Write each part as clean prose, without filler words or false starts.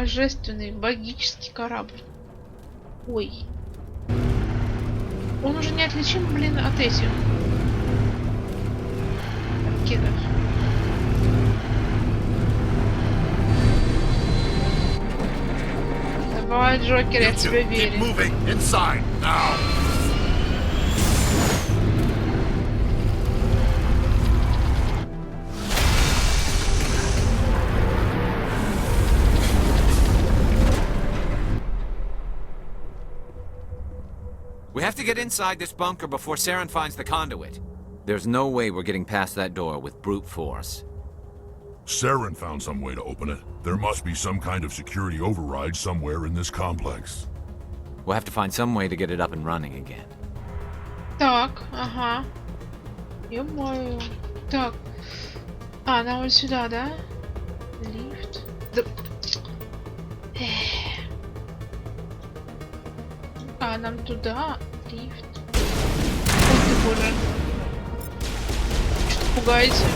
божественный, богический корабль. Ой. Он уже не отличим, блин, от этих. От гетов. Давай, Джокер, я в тебя верю. We have to get inside this bunker before Saren finds the conduit. There's no way we're getting past that door with brute force. Saren found some way to open it. There must be some kind of security override somewhere in this complex. We'll have to find some way to get it up and running again. Так, ага. Ё-моё. Так. А, нам вот сюда, да? Лифт. Да... А, нам туда. Лифт. Ой ты, боже. Что-то пугаете?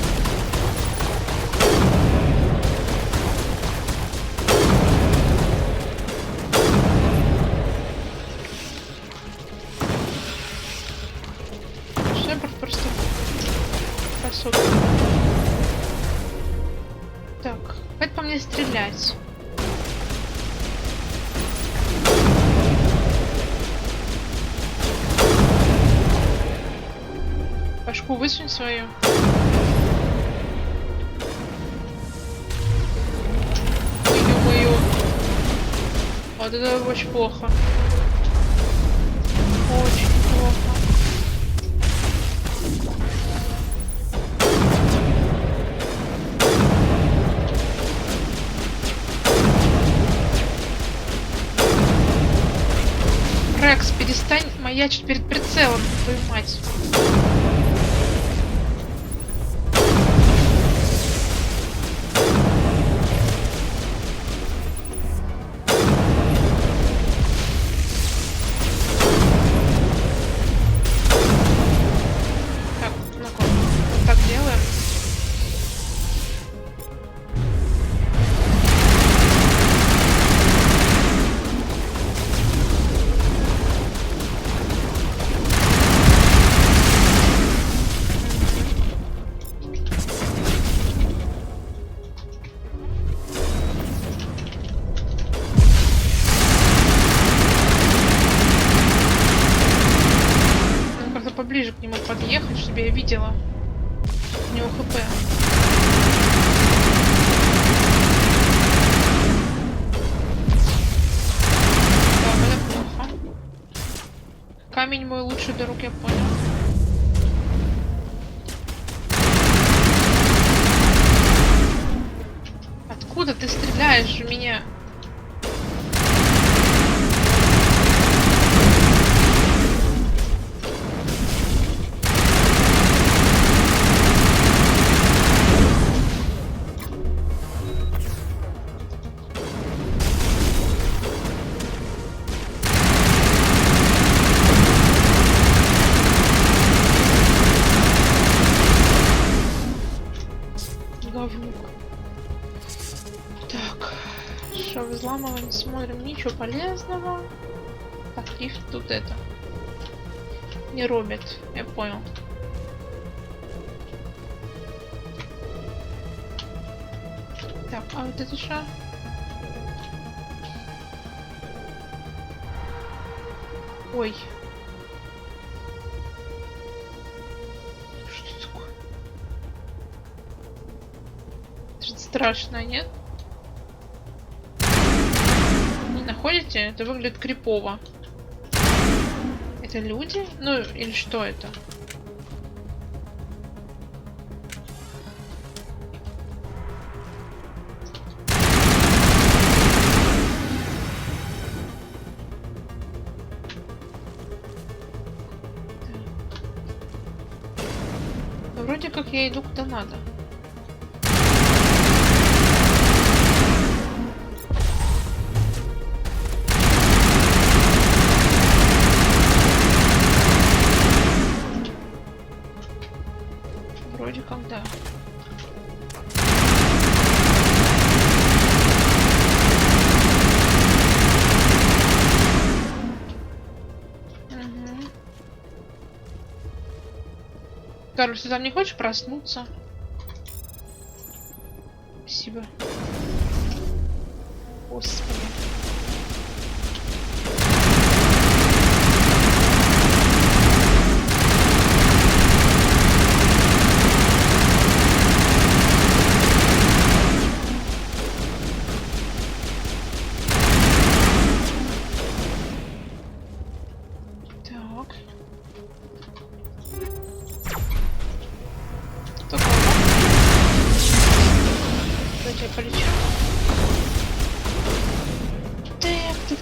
Шепард просто красотка. Так, это по мне стрелять. Башку высунь свою. Ё-моё. Вот это очень плохо. Очень плохо. Рекс, перестань маячить перед прицелом, твою мать. Поближе к нему подъехать, чтобы я видела. У него хп. Так, это плохо. Камень мой лучший друг, я понял. Откуда ты стреляешь в меня? Так, что взламываем, смотрим, ничего полезного. Так, лифт тут это не робит, я понял. Так, а вот это что? Ой. Что такое? Это страшно, нет? Не находите? Это выглядит крипово. Это люди? Ну, или что это? Вроде как я иду куда надо. Вроде как да. Карл, ты там не хочешь проснуться? Спасибо. Господи.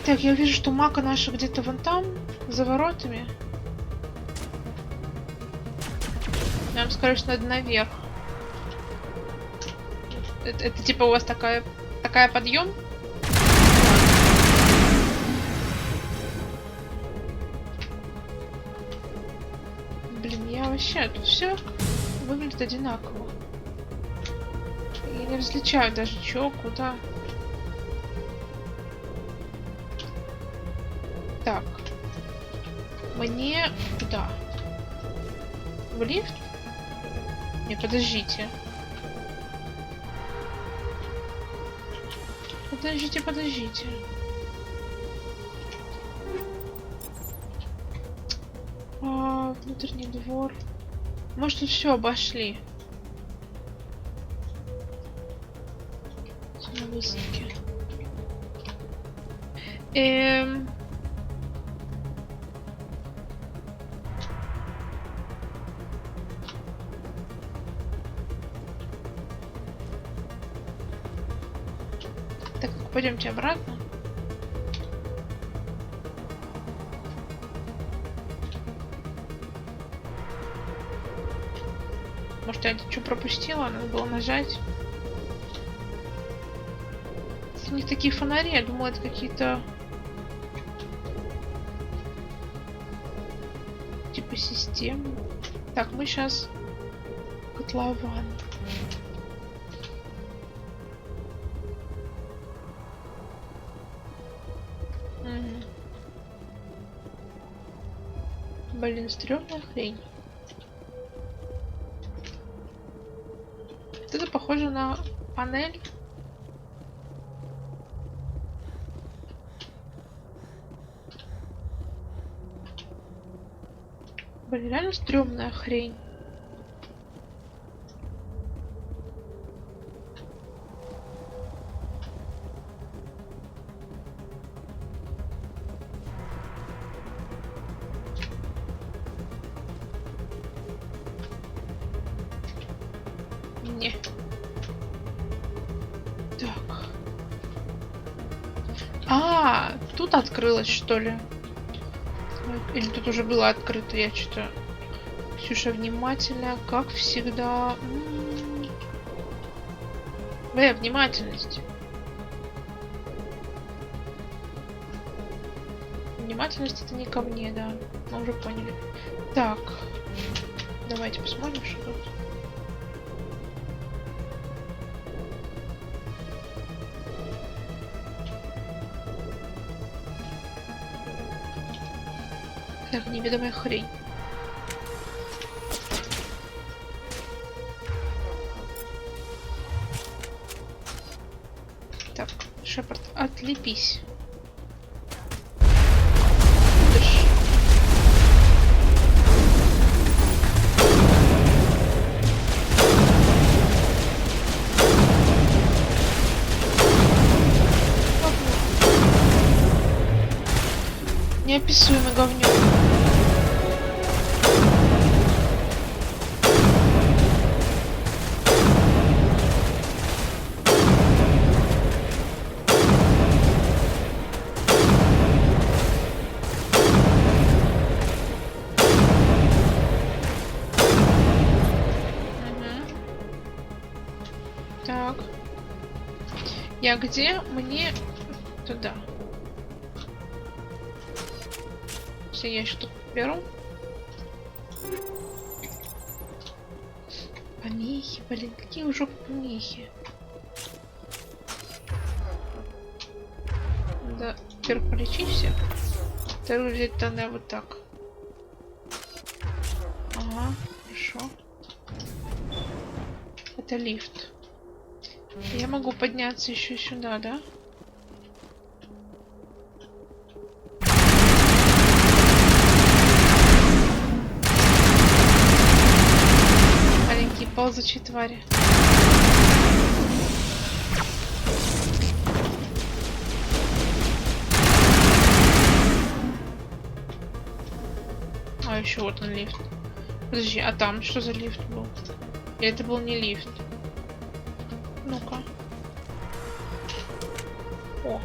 Так, я вижу, что мака наша где-то вон там, за воротами. Нам, скорее всего, надо наверх. Это типа у вас такая подъем? Блин, я вообще тут все выглядит одинаково. Я не различаю даже чё, куда. Так. Мне куда? В лифт? Не, подождите. Подождите. Внутренний двор. Может, тут все обошли. На высадке. Так, пойдемте обратно. Может, я что пропустила? Надо было нажать. У них такие фонари, я думала, это какие-то типа системы. Так, мы сейчас котлован. Блин, стрёмная хрень. Это похоже на панель. Блин, реально стрёмная хрень. Не. Так. Тут открылось, что ли? Или тут уже было открыто? Я что-то... Ксюша внимательная, как всегда. Внимательность. Внимательность это не ко мне, да. Мы уже поняли. Так. Давайте посмотрим, что тут. Так, неведомая хрень. Так, Шепард, отлепись. Неописуемый говнюк. Так. Я где? Мне туда. Я еще тут беру. Помехи, блин, какие уже помехи. Да, первый полечить всех. Второй взять тогда вот так. Ага, хорошо. Это лифт. Я могу подняться еще сюда, да? Маленькие ползучие твари. А еще вот он лифт. Подожди, а там что за лифт был? Или это был не лифт? Ну-ка. О.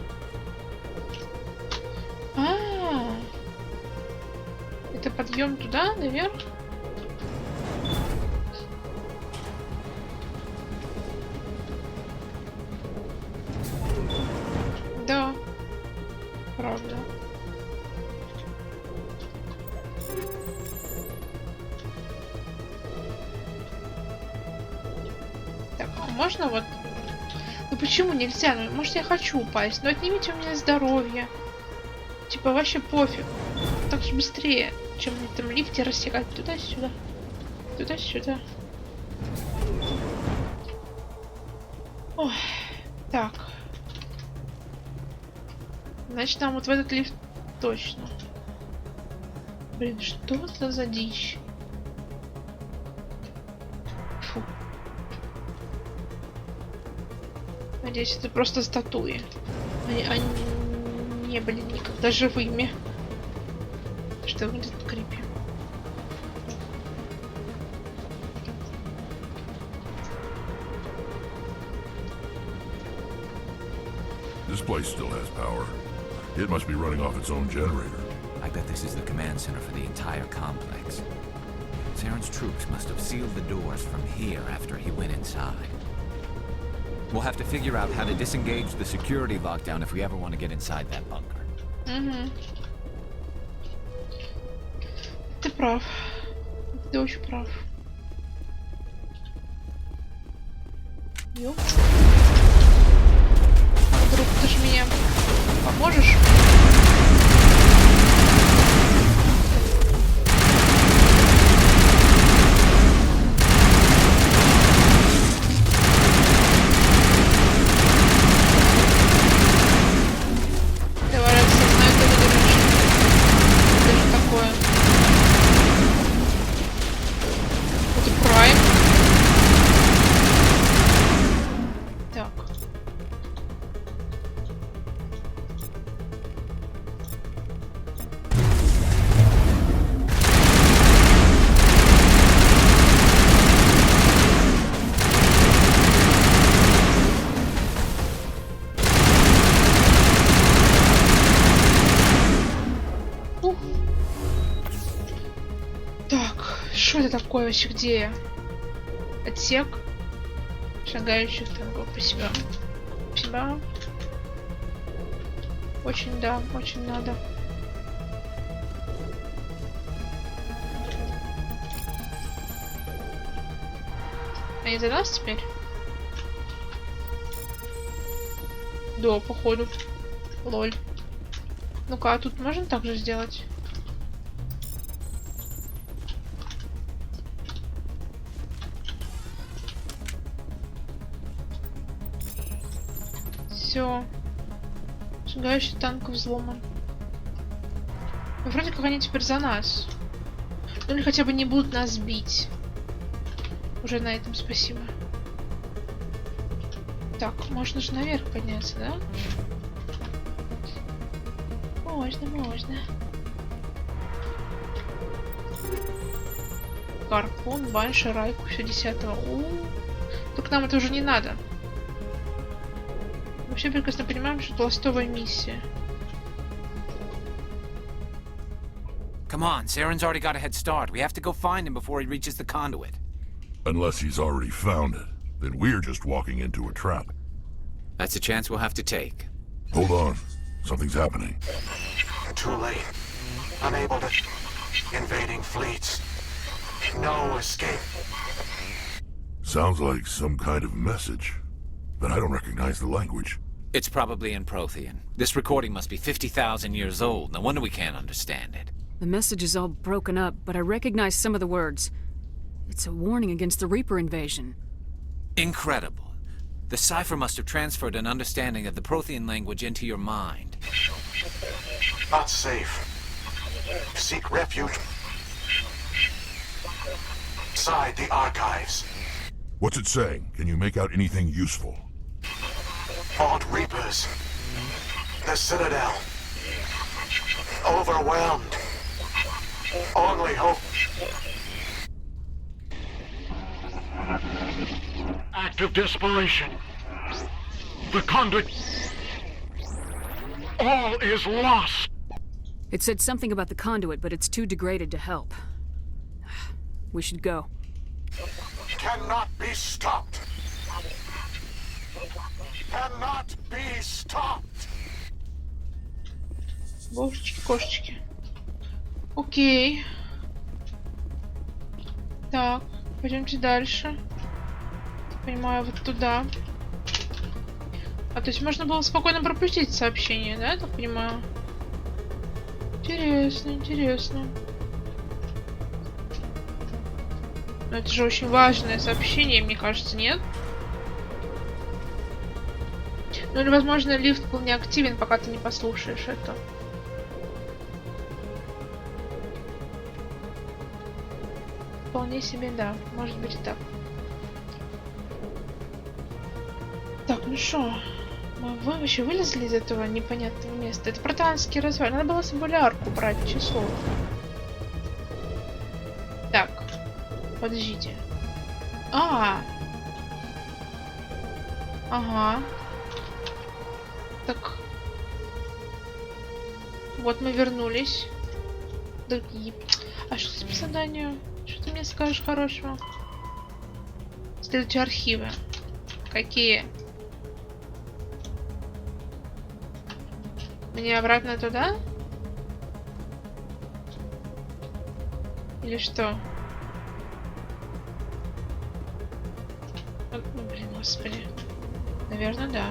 Это подъем туда, наверх? Да. Правда. Так, а можно вот... Ну почему нельзя? Ну, может, я хочу упасть, но отнимите у меня здоровье. Типа вообще пофиг. Так же быстрее, чем на этом лифте рассекать туда-сюда. Туда-сюда. Ой. Так. Значит, нам вот в этот лифт точно. Блин, что это за дичь? Фу. Надеюсь, это просто статуи. Они не были никогда живыми. Что выглядит крипи. This place still has power. It must be running off its own generator. I bet this is the command center for the entire complex. Saren's troops must have sealed the doors from here after he went inside. We'll have to figure out how to disengage the security lockdown if we ever want to get inside that bunker. Угу. Ты прав. Ты очень прав. Ё. Друг, ты же меня поможешь? Что это такое вообще? Где я? Отсек шагающих танков по себе. Спасибо. Очень, да, очень надо. Они за нас теперь? Да, походу. Лоль. Ну-ка, а тут можно так же сделать? Все. Шагающий танк взломан. Ну, вроде как они теперь за нас. Ну или хотя бы не будут нас бить. Уже на этом спасибо. Так, можно же наверх подняться, да? Можно, можно. Гарпун, банши, райку, все 10-го. Только нам это уже не надо. Вообще прекрасно понимаем, что это ластовая миссия. Come on, Saren's already got a head start. We have to go find him before he reaches the conduit. Unless he's already found it, then we're just walking into a trap. That's a chance we'll have to take. Hold on. Something's happening. Too late. Unable to... Invading fleets. No escape. Sounds like some kind of message, but I don't recognize the language. It's probably in Prothean. This recording must be 50,000 years old. No wonder we can't understand it. The message is all broken up, but I recognize some of the words. It's a warning against the Reaper invasion. Incredible. The cipher must have transferred an understanding of the Prothean language into your mind. Not safe. Seek refuge inside the archives. What's it saying? Can you make out anything useful? Fought Reapers. The Citadel. Overwhelmed. Only hope. Act of desperation. The conduit. All is lost. It said something about the conduit, but it's too degraded to help. We should go. Cannot be stopped. Cannot be stopped. Божечки, кошечки. Окей. Так, пойдемте дальше. Понимаю, вот туда. А то есть можно было спокойно пропустить сообщение, да, я так понимаю? Интересно, интересно. Но это же очень важное сообщение, мне кажется, нет? Ну или, возможно, лифт был не активен, пока ты не послушаешь это. Вполне себе, да. Может быть и так. Так, ну шо? Мы вообще вылезли из этого непонятного места. Это протанский развал. Надо было с собой лярку брать, число. Так. Подождите. Ага. Так. Вот мы вернулись. Другим. А что здесь по заданию? Что ты мне скажешь хорошего? Следуйте архивы. Какие? Мне обратно туда? Или что? Ну, блин, господи. Наверное, да.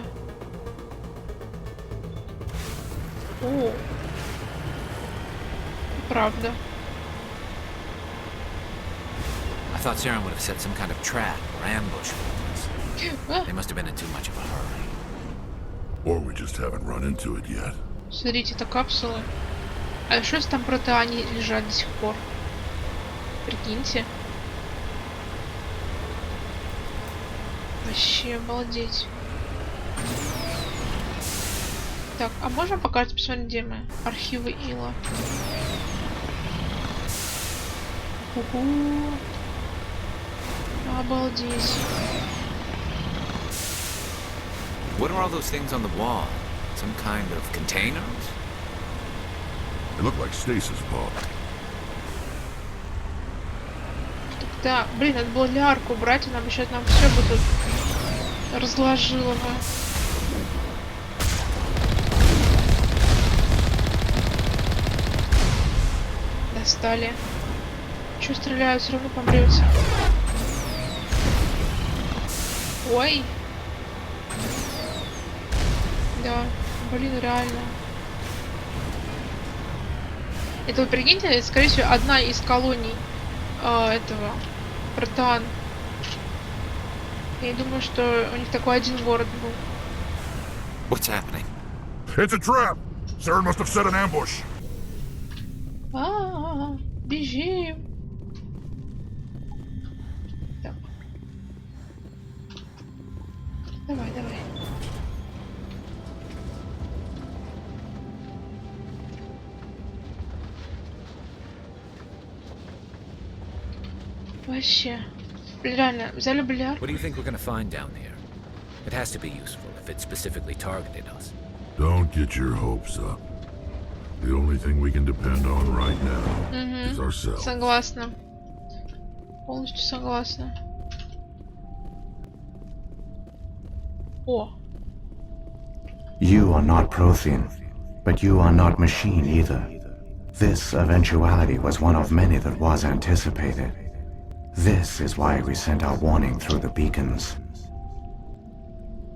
О! Правда. I thought Saren would have set some kind of trap or ambush for us. They must have been in too much of a hurry. Or we just haven't run into it yet. Смотрите, это капсулы. А что если там протеане лежат до сих пор? Прикиньте. Вообще обалдеть. Так, а можно показать, посмотреть, где мы? Архивы Ила. Угу. Обалдеть. What are all those things on the wall? Some kind of containers? They look like stasis pods. Да, блин, надо было лярку брать, она бы сейчас нам все бы тут разложила бы. Достали. Чё стреляют, все равно помрете. Ой. Да, блин, реально. Это вы прикиньте, скорее всего, одна из колоний этого протан. Я думаю, что у них такой один город был. What's happening? It's a trap! Saren must have set an ambush. Бежим. Так. Давай, давай. Вообще. Реально, взяли бильярд. What do you think we're gonna find down there? It has to be useful if it specifically targeted us. Don't get your hopes up. The only thing we can depend on right now is ourselves. Согласна. Полностью согласна. О. You are not Prothean, but you are not machine either. This eventuality was one of many that was anticipated. This is why we sent our warning through the beacons.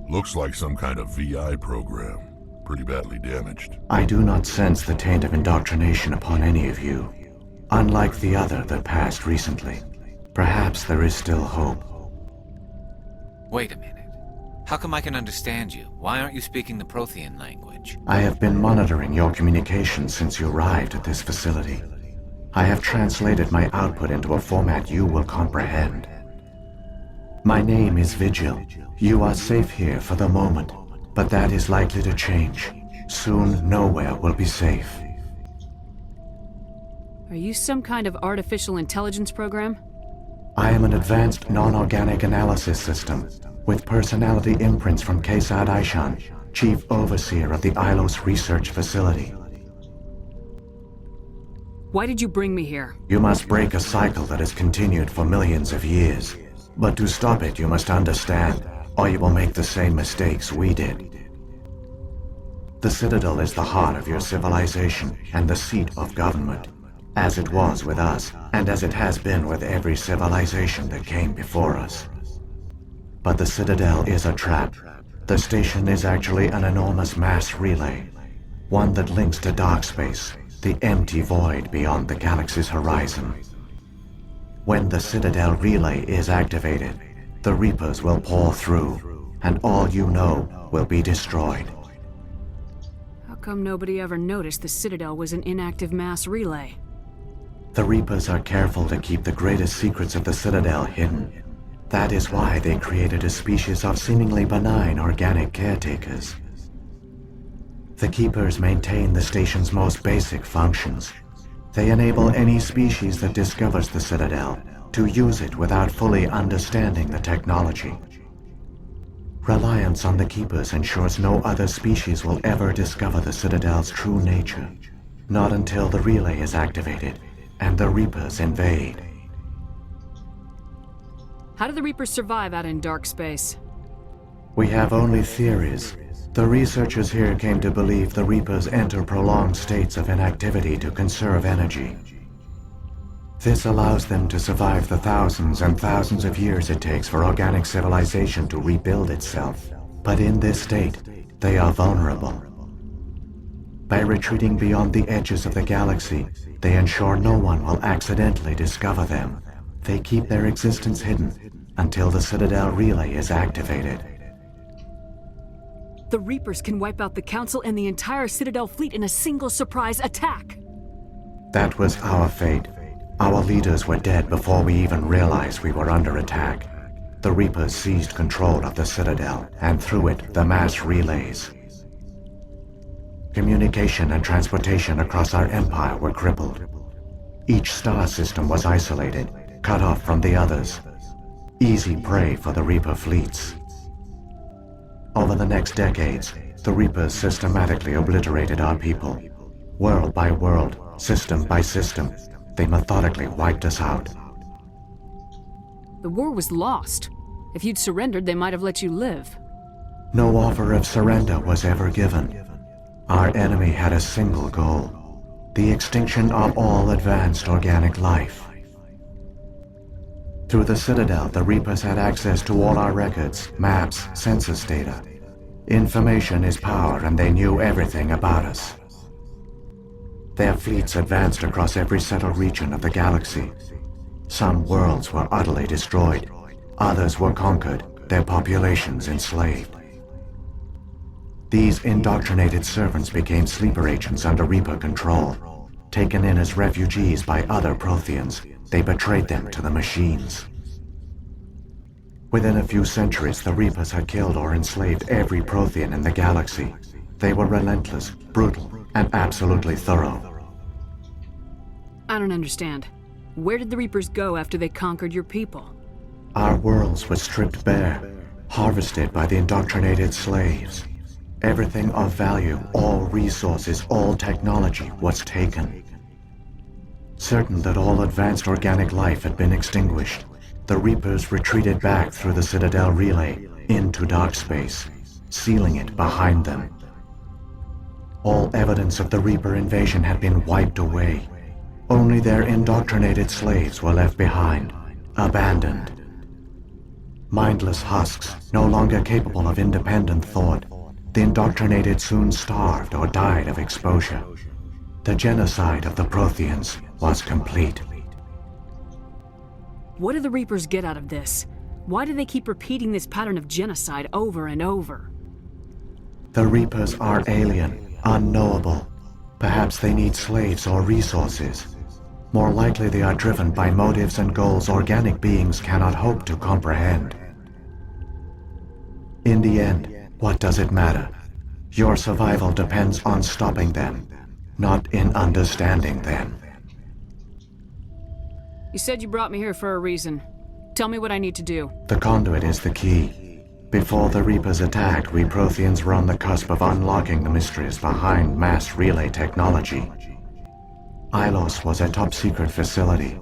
Looks like some kind of VI program. Pretty badly damaged. I do not sense the taint of indoctrination upon any of you. Unlike the other that passed recently. Perhaps there is still hope. Wait a minute. How come I can understand you? Why aren't you speaking the Prothean language? I have been monitoring your communications since you arrived at this facility. I have translated my output into a format you will comprehend. My name is Vigil. You are safe here for the moment, but that is likely to change. Soon, nowhere will be safe. Are you some kind of artificial intelligence program? I am an advanced non-organic analysis system, with personality imprints from Kesad Aishan, Chief Overseer of the Ilos Research Facility. Why did you bring me here? You must break a cycle that has continued for millions of years. But to stop it, you must understand, or you will make the same mistakes we did. The Citadel is the heart of your civilization and the seat of government, as it was with us, and as it has been with every civilization that came before us. But the Citadel is a trap. The station is actually an enormous mass relay, one that links to dark space, the empty void beyond the galaxy's horizon. When the Citadel relay is activated, the Reapers will pour through, and all you know will be destroyed. How come nobody ever noticed the Citadel was an inactive mass relay? The Reapers are careful to keep the greatest secrets of the Citadel hidden. That is why they created a species of seemingly benign organic caretakers. The Keepers maintain the station's most basic functions. They enable any species that discovers the Citadel to use it without fully understanding the technology. Reliance on the Keepers ensures no other species will ever discover the Citadel's true nature, not until the relay is activated and the Reapers invade. How do the Reapers survive out in dark space? We have only theories. The researchers here came to believe the Reapers enter prolonged states of inactivity to conserve energy. This allows them to survive the thousands and thousands of years it takes for organic civilization to rebuild itself. But in this state, they are vulnerable. By retreating beyond the edges of the galaxy, they ensure no one will accidentally discover them. They keep their existence hidden until the Citadel relay is activated. The Reapers can wipe out the Council and the entire Citadel fleet in a single surprise attack! That was our fate. Our leaders were dead before we even realized we were under attack. The Reapers seized control of the Citadel, and through it, the mass relays. Communication and transportation across our empire were crippled. Each star system was isolated, cut off from the others. Easy prey for the Reaper fleets. Over the next decades, the Reapers systematically obliterated our people. World by world, system by system, they methodically wiped us out. The war was lost. If you'd surrendered, they might have let you live. No offer of surrender was ever given. Our enemy had a single goal: the extinction of all advanced organic life. Through the Citadel, the Reapers had access to all our records, maps, census data. Information is power, and they knew everything about us. Their fleets advanced across every settled region of the galaxy. Some worlds were utterly destroyed. Others were conquered, their populations enslaved. These indoctrinated servants became sleeper agents under Reaper control. Taken in as refugees by other Protheans, they betrayed them to the machines. Within a few centuries, the Reapers had killed or enslaved every Prothean in the galaxy. They were relentless, brutal, and absolutely thorough. I don't understand. Where did the Reapers go after they conquered your people? Our worlds were stripped bare, harvested by the indoctrinated slaves. Everything of value, all resources, all technology was taken. Certain that all advanced organic life had been extinguished, the Reapers retreated back through the Citadel relay into dark space, sealing it behind them. All evidence of the Reaper invasion had been wiped away. Only their indoctrinated slaves were left behind, abandoned. Mindless husks, no longer capable of independent thought, the indoctrinated soon starved or died of exposure. The genocide of the Protheans was complete. What do the Reapers get out of this? Why do they keep repeating this pattern of genocide over and over? The Reapers are alien, unknowable. Perhaps they need slaves or resources. More likely they are driven by motives and goals organic beings cannot hope to comprehend. In the end, what does it matter? Your survival depends on stopping them, not in understanding them. You said you brought me here for a reason. Tell me what I need to do. The conduit is the key. Before the Reapers attacked, we Protheans were on the cusp of unlocking the mysteries behind mass relay technology. Ilos was a top-secret facility.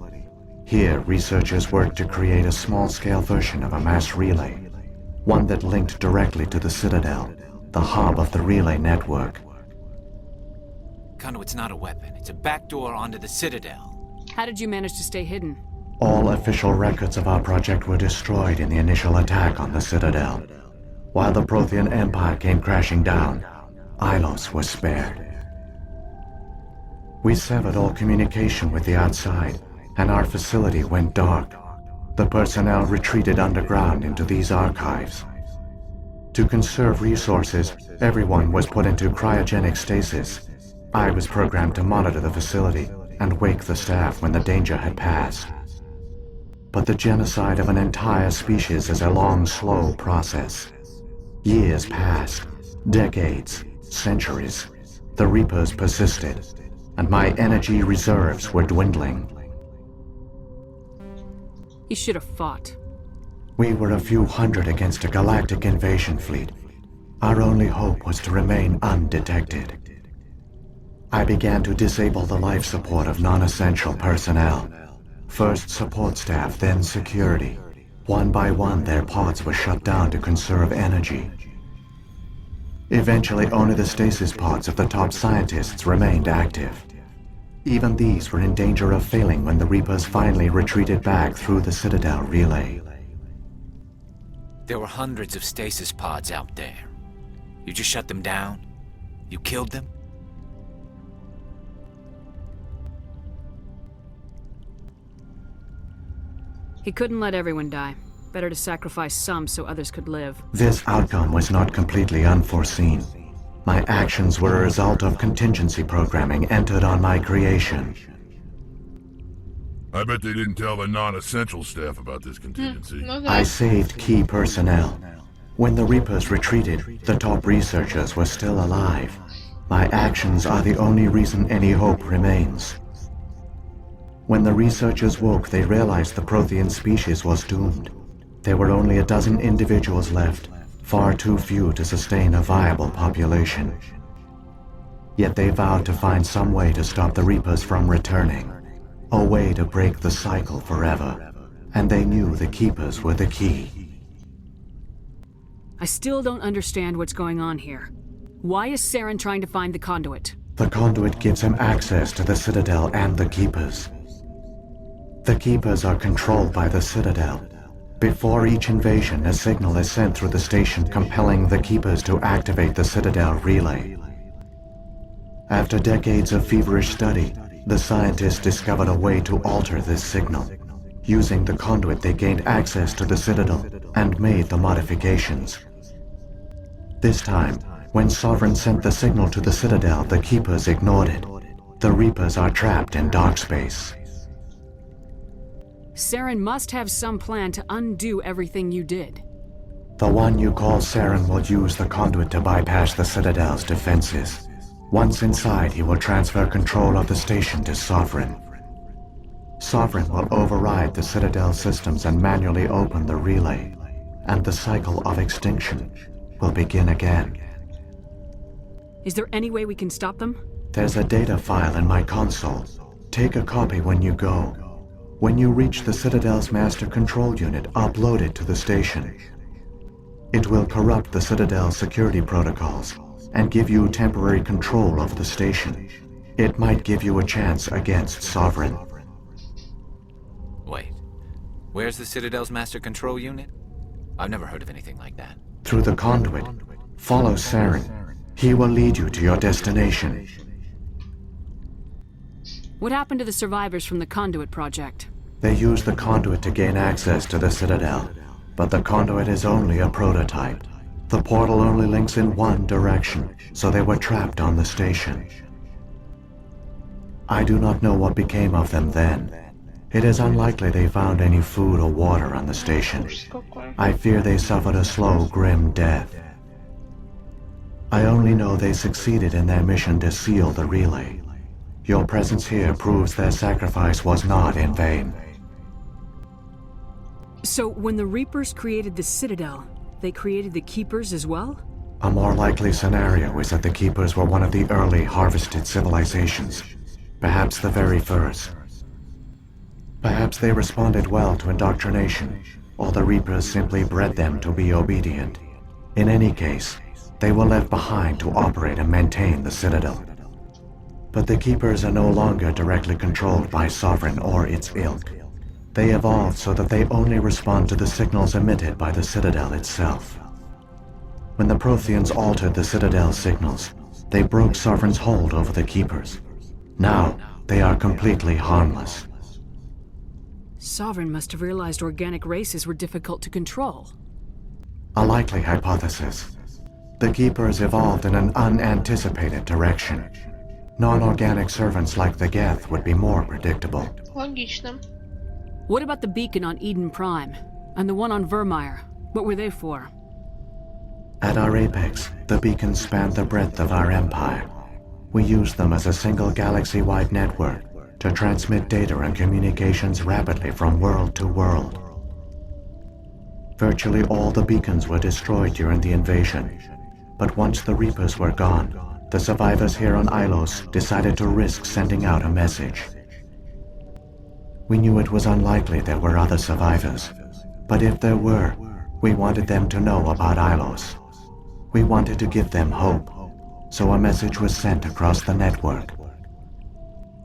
Here, researchers worked to create a small-scale version of a mass relay, one that linked directly to the Citadel, the hub of the relay network. Conduit's not a weapon. It's a backdoor onto the Citadel. How did you manage to stay hidden? All official records of our project were destroyed in the initial attack on the Citadel. While the Prothean Empire came crashing down, Ilos was spared. We severed all communication with the outside, and our facility went dark. The personnel retreated underground into these archives. To conserve resources, everyone was put into cryogenic stasis. I was programmed to monitor the facility and wake the staff when the danger had passed. But the genocide of an entire species is a long, slow process. Years passed, decades, centuries. The Reapers persisted, and my energy reserves were dwindling. You should have fought. We were a few hundred against a galactic invasion fleet. Our only hope was to remain undetected. I began to disable the life support of non-essential personnel. First support staff, then security. One by one, their pods were shut down to conserve energy. Eventually, only the stasis pods of the top scientists remained active. Even these were in danger of failing when the Reapers finally retreated back through the Citadel relay. There were hundreds of stasis pods out there. You just shut them down? You killed them? He couldn't let everyone die. Better to sacrifice some so others could live. This outcome was not completely unforeseen. My actions were a result of contingency programming entered on my creation. I bet they didn't tell the non-essential staff about this contingency. Ну I да. saved key personnel. When the Reapers retreated, the top researchers were still alive. My actions are the only reason any hope remains. When the researchers woke, they realized the Prothean species was doomed. There were only a dozen individuals left, far too few to sustain a viable population. Yet they vowed to find some way to stop the Reapers from returning, a way to break the cycle forever, and they knew the Keepers were the key. I still don't understand what's going on here. Why is Saren trying to find the conduit? The conduit gives him access to the Citadel and the Keepers. The Keepers are controlled by the Citadel. Before each invasion, a signal is sent through the station compelling the Keepers to activate the Citadel relay. After decades of feverish study, the scientists discovered a way to alter this signal. Using the conduit, they gained access to the Citadel and made the modifications. This time, when Sovereign sent the signal to the Citadel, the Keepers ignored it. The Reapers are trapped in dark space. Saren must have some plan to undo everything you did. The one you call Saren will use the conduit to bypass the Citadel's defenses. Once inside, he will transfer control of the station to Sovereign. Sovereign will override the Citadel systems and manually open the relay, and the cycle of extinction will begin again. Is there any way we can stop them? There's a data file in my console. Take a copy when you go. When you reach the Citadel's master control unit, upload it to the station. It will corrupt the Citadel's security protocols and give you temporary control of the station. It might give you a chance against Sovereign. Wait. Where's the Citadel's master control unit? I've never heard of anything like that. Through the conduit, follow Saren. He will lead you to your destination. What happened to the survivors from the conduit project? They used the conduit to gain access to the Citadel, but the conduit is only a prototype. The portal only links in one direction, so they were trapped on the station. I do not know what became of them then. It is unlikely they found any food or water on the station. I fear they suffered a slow, grim death. I only know they succeeded in their mission to seal the relay. Your presence here proves their sacrifice was not in vain. So, when the Reapers created the Citadel, they created the Keepers as well? A more likely scenario is that the Keepers were one of the early harvested civilizations. Perhaps the very first. Perhaps they responded well to indoctrination, or the Reapers simply bred them to be obedient. In any case, they were left behind to operate and maintain the Citadel. But the Keepers are no longer directly controlled by Sovereign or its ilk. They evolved so that they only respond to the signals emitted by the Citadel itself. When the Protheans altered the Citadel's signals, they broke Sovereign's hold over the Keepers. Now, they are completely harmless. Sovereign must have realized organic races were difficult to control. A likely hypothesis. The Keepers evolved in an unanticipated direction. Non-organic servants like the Geth would be more predictable. Логично. What about the beacon on Idен Prime? And the one on Vermeer? What were they for? At our apex, the beacons spanned the breadth of our empire. We used them as a single galaxy-wide network to transmit data and communications rapidly from world to world. Virtually all the beacons were destroyed during the invasion, but once the Reapers were gone, the survivors here on Ilos decided to risk sending out a message. We knew it was unlikely there were other survivors, but if there were, we wanted them to know about Ilos. We wanted to give them hope, so a message was sent across the network.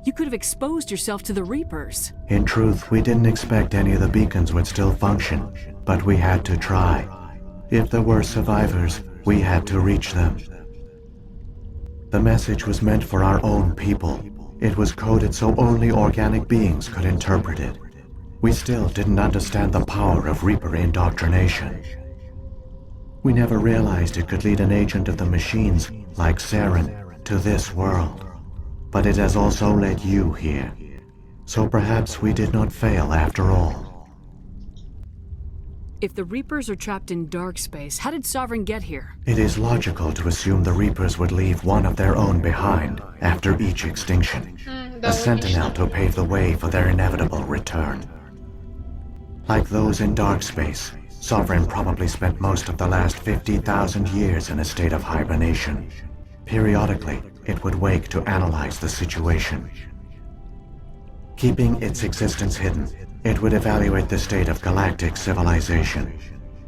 You could have exposed yourself to the Reapers. In truth, we didn't expect any of the beacons would still function, but we had to try. If there were survivors, we had to reach them. The message was meant for our own people. It was coded so only organic beings could interpret it. We still didn't understand the power of Reaper indoctrination. We never realized it could lead an agent of the machines, like Saren, to this world. But it has also led you here. So perhaps we did not fail after all. If the Reapers are trapped in dark space, how did Sovereign get here? It is logical to assume the Reapers would leave one of their own behind after each extinction. A sentinel to pave the way for their inevitable return. Like those in dark space, Sovereign probably spent most of the last 50,000 years in a state of hibernation. Periodically, it would wake to analyze the situation. Keeping its existence hidden, it would evaluate the state of galactic civilization.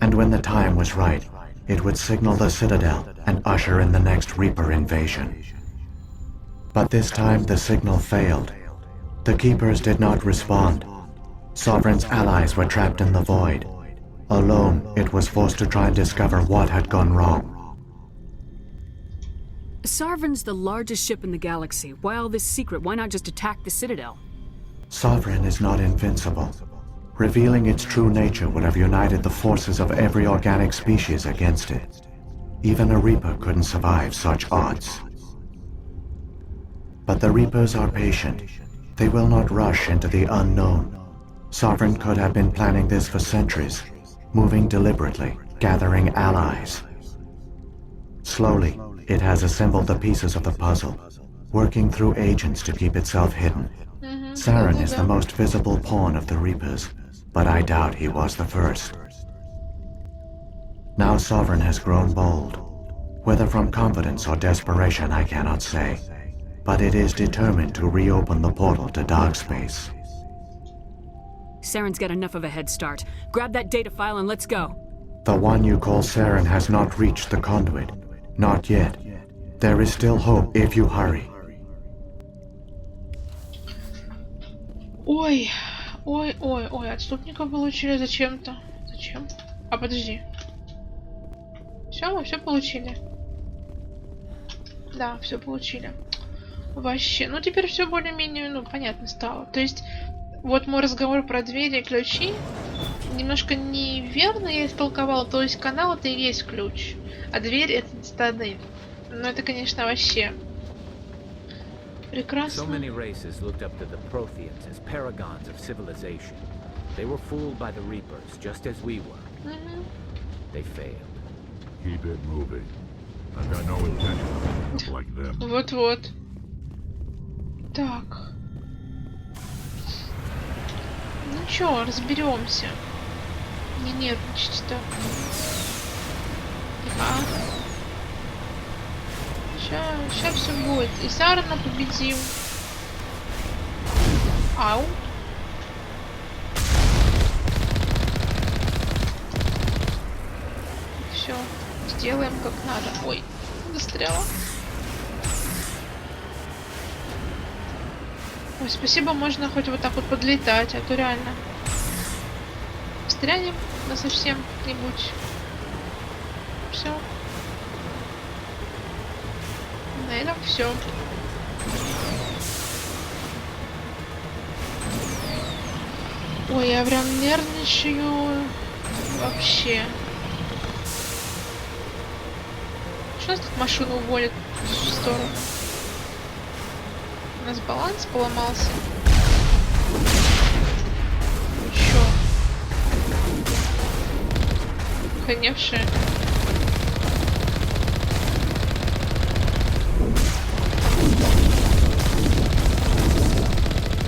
And when the time was right, it would signal the Citadel and usher in the next Reaper invasion. But this time the signal failed. The Keepers did not respond. Sovereign's allies were trapped in the void. Alone, it was forced to try and discover what had gone wrong. Sovereign's the largest ship in the galaxy. Why all this secret? Why not just attack the Citadel? Sovereign is not invincible. Revealing its true nature would have united the forces of every organic species against it. Even a Reaper couldn't survive such odds. But the Reapers are patient. They will not rush into the unknown. Sovereign could have been planning this for centuries, moving deliberately, gathering allies. Slowly, it has assembled the pieces of the puzzle, working through agents to keep itself hidden. Saren is the most visible pawn of the Reapers, but I doubt he was the first. Now Sovereign has grown bold. Whether from confidence or desperation, I cannot say. But it is determined to reopen the portal to dark space. Saren's got enough of a head start. Grab that data file and let's go. The one you call Saren has not reached the conduit. Not yet. There is still hope if you hurry. Ой, отступников получили зачем-то. Зачем? А подожди. Все, мы все получили. Да, все получили. Вообще, ну теперь все более-менее, ну, понятно стало. То есть, вот мой разговор про двери и ключи немножко неверно я истолковала. То есть канал это и есть ключ, а дверь это станы. Но это, конечно, вообще прекрасно. So many races looked up to the Protheans as paragons of civilization. They were fooled by the Reapers, just as we were. They failed. Keep it moving. I've got no intention of being like them. Вот-вот. Так. Ну чё, разберемся. Не нервничать так. Сейчас все будет. И Сарена победим. Ау. Все. Сделаем как надо. Ой, застряла. Ой, спасибо, можно хоть вот так вот подлетать, а то реально встрянем на совсем как-нибудь. Все. На этом все. Ой, я прям нервничаю вообще. Что нас тут машину уводит в сторону? У нас баланс поломался. Чё? Охреневшие.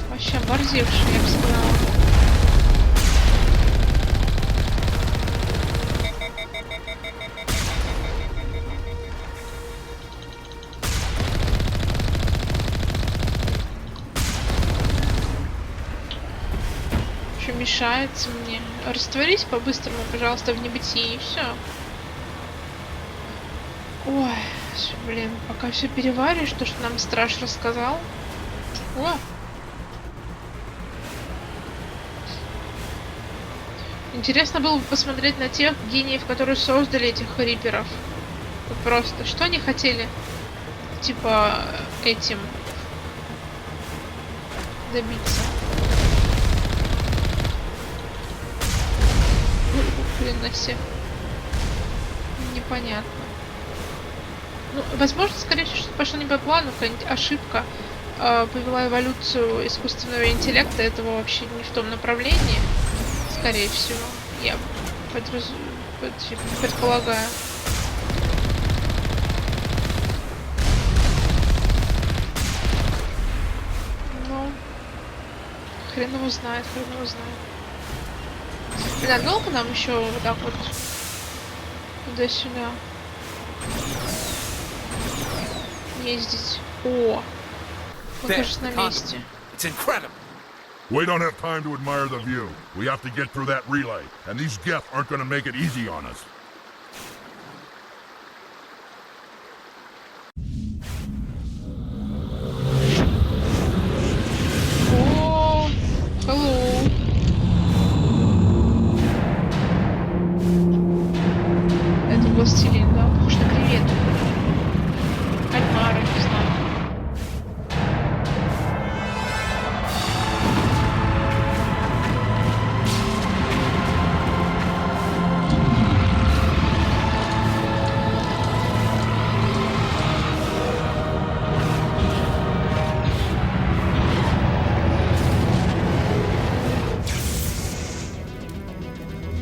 Вообще оборзевшие, я бы сказала. Мешается мне. Растворись по-быстрому, пожалуйста, в небытии, и все. Ой, блин, пока все переваришь, то, что нам страж рассказал. О! Интересно было бы посмотреть на тех гениев, которые создали этих риперов. Вот просто, что они хотели, типа, этим добиться. Блин, на все. Непонятно. Ну, возможно, скорее всего, что пошло не по плану, какая-нибудь ошибка повела эволюцию искусственного интеллекта. Этого вообще не в том направлении. Скорее всего. Я предполагаю. Но хрен его знает, хрен его знает. Бля, долго нам еще вот так вот туда-сюда ездить? О, мы, кажется, на месте. We don't have time to admire the view. We have to get through that relay, and these geth aren't going to make it easy on us. О, hello. Это властелин, да? Похож на креветку. Кальмары, не знаю.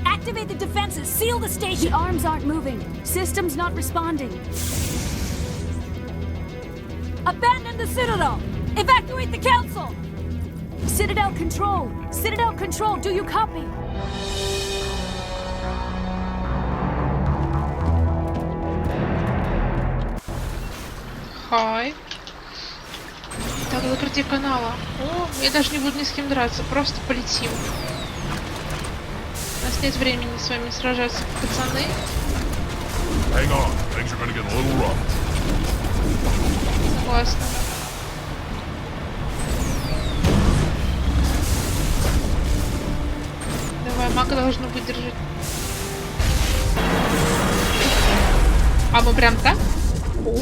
Activate the defenses! Seal the station! The arms aren't moving. Systems not responding. Abandon the Citadel! Evacuate the Council! Citadel Control! Citadel Control, do you copy? Хай. Так, закрытие канала. О, я даже не буду ни с кем драться, просто полетим. У нас нет времени с вами сражаться, пацаны. Hang on, things are going to get a little rough. Классно. Давай, мага должна выдержать. А мы прям так? О.